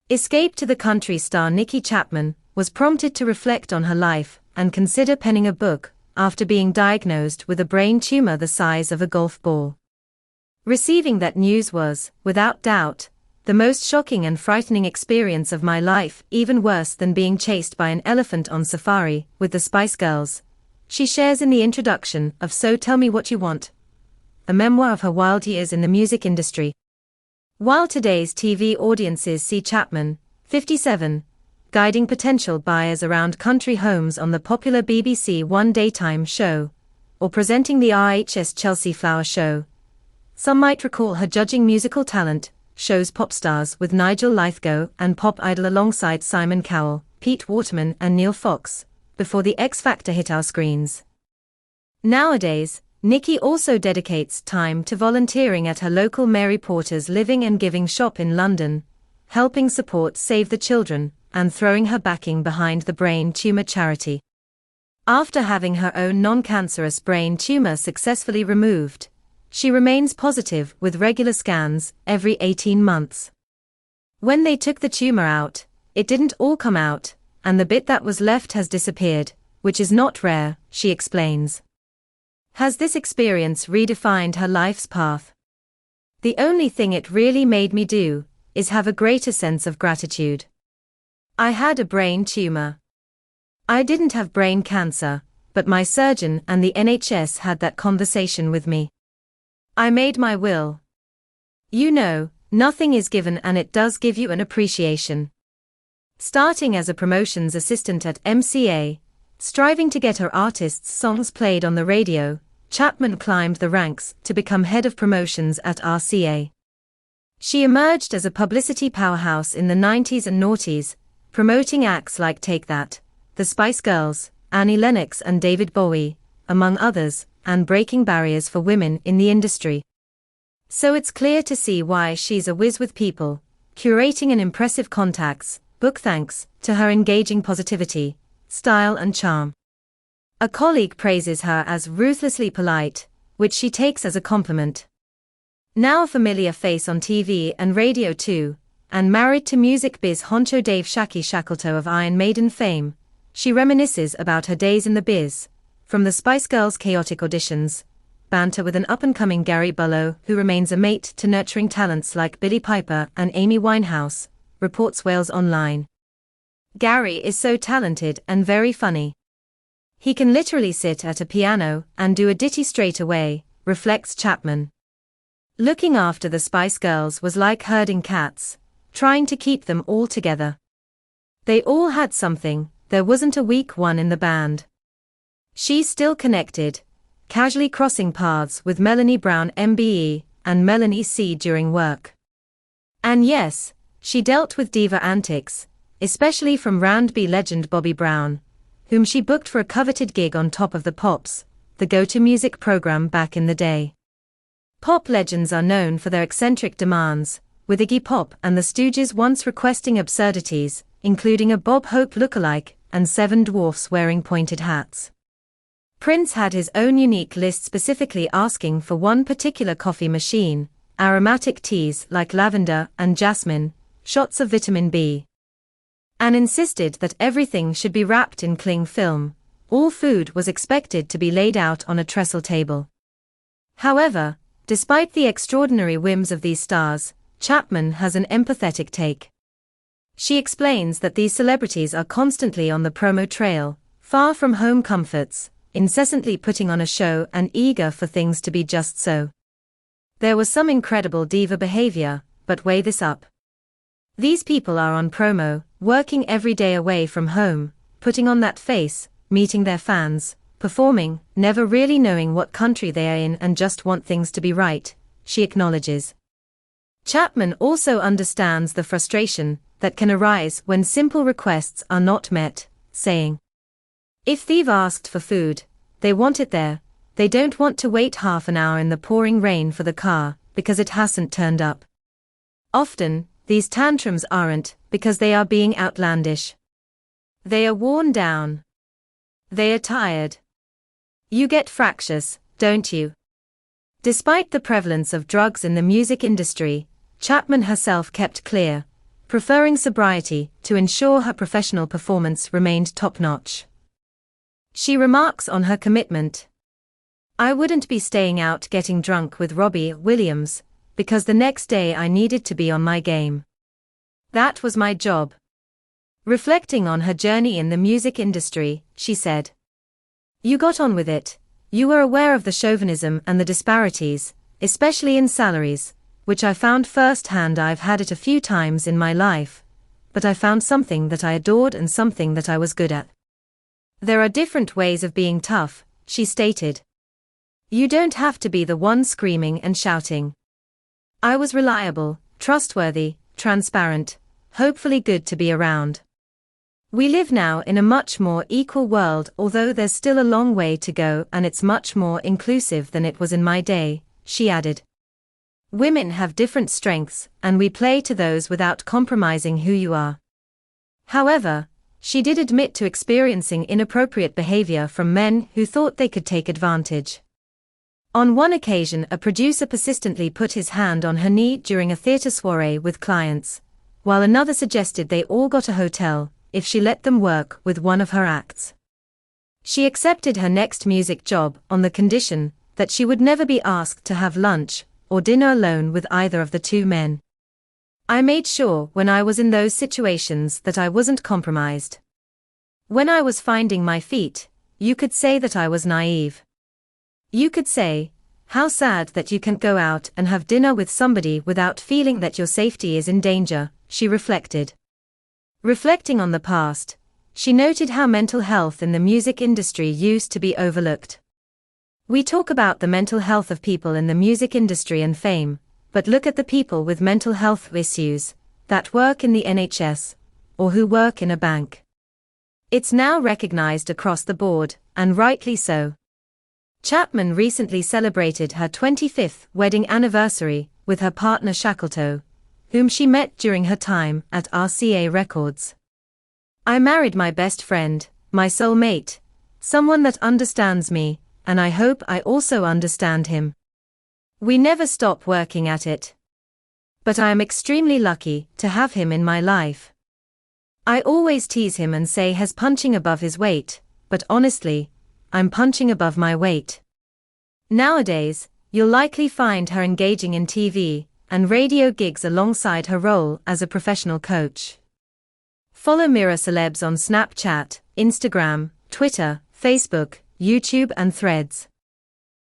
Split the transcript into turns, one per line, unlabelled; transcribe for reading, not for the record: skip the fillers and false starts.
Escape to the Country star Nicki Chapman was prompted to reflect on her life and consider penning a book after being diagnosed with a brain tumor the size of a golf ball. Receiving that news was, without doubt, the most shocking and frightening experience of my life, even worse than being chased by an elephant on safari with the Spice Girls, she shares in the introduction of So Tell Me What You Want, a memoir of her wild years in the music industry. While today's TV audiences see Chapman, 57, guiding potential buyers around country homes on the popular BBC One daytime show, or presenting the RHS Chelsea Flower Show, some might recall her judging musical talent shows Popstars with Nigel, Lythgoe, and Pop Idol alongside Simon Cowell, Pete Waterman and Neil Fox, before the X Factor hit our screens. Nowadays, Nicki also dedicates time to volunteering at her local Mary Porter's Living and Giving shop in London, helping support Save the Children, and throwing her backing behind the brain tumor charity. After having her own non-cancerous brain tumor successfully removed, she remains positive with regular scans every 18 months. When they took the tumor out, it didn't all come out, and the bit that was left has disappeared, which is not rare, she explains. Has this experience redefined her life's path? The only thing it really made me do is have a greater sense of gratitude. I had a brain tumor. I didn't have brain cancer, but my surgeon and the NHS had that conversation with me. I made my will. You know, nothing is given, and it does give you an appreciation. Starting as a promotions assistant at MCA, striving to get her artists' songs played on the radio, Chapman climbed the ranks to become head of promotions at RCA. She emerged as a publicity powerhouse in the 90s and noughties, promoting acts like Take That, the Spice Girls, Annie Lennox and David Bowie, among others, and breaking barriers for women in the industry. So it's clear to see why she's a whiz with people, curating an impressive contacts book thanks to her engaging positivity, style and charm. A colleague praises her as ruthlessly polite, which she takes as a compliment. Now a familiar face on TV and radio too, and married to music biz honcho Dave Shacky Shackleton of Iron Maiden fame, she reminisces about her days in the biz, from the Spice Girls' chaotic auditions, banter with an up-and-coming Gary Barlow who remains a mate to nurturing talents like Billie Piper and Amy Winehouse, reports Wales Online. Gary is so talented and very funny. He can literally sit at a piano and do a ditty straight away, reflects Chapman. Looking after the Spice Girls was like herding cats, trying to keep them all together. They all had something, there wasn't a weak one in the band. She's still connected, casually crossing paths with Melanie Brown MBE and Melanie C during work. And yes, she dealt with diva antics, especially from round B legend Bobby Brown, whom she booked for a coveted gig on Top of the Pops, the go-to music program back in the day. Pop legends are known for their eccentric demands, with Iggy Pop and the Stooges once requesting absurdities, including a Bob Hope lookalike and 7 dwarfs wearing pointed hats. Prince had his own unique list, specifically asking for one particular coffee machine, aromatic teas like lavender and jasmine, shots of vitamin B, and insisted that everything should be wrapped in cling film. All food was expected to be laid out on a trestle table. However, despite the extraordinary whims of these stars, Chapman has an empathetic take. She explains that these celebrities are constantly on the promo trail, far from home comforts, incessantly putting on a show and eager for things to be just so. There was some incredible diva behavior, but weigh this up. These people are on promo, working every day away from home, putting on that face, meeting their fans, performing, never really knowing what country they are in and just want things to be right, she acknowledges. Chapman also understands the frustration that can arise when simple requests are not met, saying, "If they've asked for food, they want it there, they don't want to wait half an hour in the pouring rain for the car, because it hasn't turned up." Often, these tantrums aren't because they are being outlandish. They are worn down. They are tired. You get fractious, don't you? Despite the prevalence of drugs in the music industry, Chapman herself kept clear, preferring sobriety to ensure her professional performance remained top-notch. She remarks on her commitment. "I wouldn't be staying out getting drunk with Robbie Williams, because the next day I needed to be on my game. That was my job." Reflecting on her journey in the music industry, she said, "You got on with it. You were aware of the chauvinism and the disparities, especially in salaries, which I found firsthand. I've had it a few times in my life, but I found something that I adored and something that I was good at." "There are different ways of being tough," she stated. "You don't have to be the one screaming and shouting. I was reliable, trustworthy, transparent, hopefully good to be around. We live now in a much more equal world, although there's still a long way to go, and it's much more inclusive than it was in my day," she added. "Women have different strengths, and we play to those without compromising who you are." However, she did admit to experiencing inappropriate behavior from men who thought they could take advantage. On one occasion, a producer persistently put his hand on her knee during a theatre soiree with clients, while another suggested they all got a hotel if she let them work with one of her acts. She accepted her next music job on the condition that she would never be asked to have lunch or dinner alone with either of the two men. "I made sure when I was in those situations that I wasn't compromised. When I was finding my feet, you could say that I was naive. You could say, 'How sad that you can't go out and have dinner with somebody without feeling that your safety is in danger,'" she reflected. Reflecting on the past, she noted how mental health in the music industry used to be overlooked. "We talk about the mental health of people in the music industry and fame, but look at the people with mental health issues that work in the NHS or who work in a bank. It's now recognized across the board, and rightly so." Chapman recently celebrated her 25th wedding anniversary with her partner Shackleton, whom she met during her time at RCA Records. "I married my best friend, my soulmate, someone that understands me, and I hope I also understand him. We never stop working at it. But I am extremely lucky to have him in my life. I always tease him and say he's punching above his weight, but honestly, I'm punching above my weight." Nowadays, you'll likely find her engaging in TV and radio gigs alongside her role as a professional coach. Follow Mirror Celebs on Snapchat, Instagram, Twitter, Facebook, YouTube and Threads.